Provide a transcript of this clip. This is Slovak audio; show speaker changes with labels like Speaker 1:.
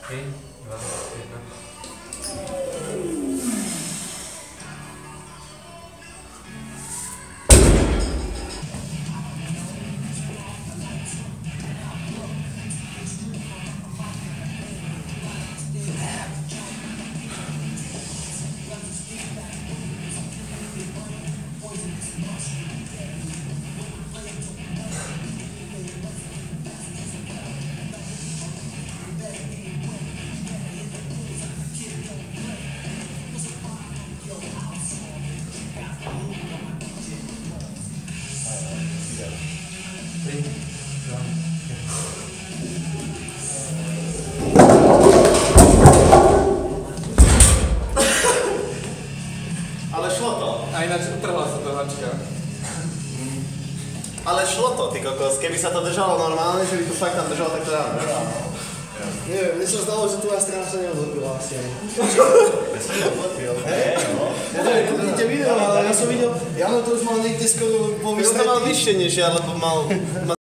Speaker 1: 3, 2, 1.
Speaker 2: Ale šlo to.
Speaker 1: A ináč utrhla sa to hačka.
Speaker 2: Ale šlo to, ty kokos. Keby sa to držalo normálne, že by to fakt tam držalo, tak to dám.
Speaker 3: Neviem, mne sa zdalo, že tvoja strana sa neodlepila asi.
Speaker 2: Ja som neodlepil.
Speaker 3: Ja neviem, kúpite video, ale ja som videl, Jano to už mal niekde skoro po
Speaker 2: Ja som to mal vyššie než ja, lebo mal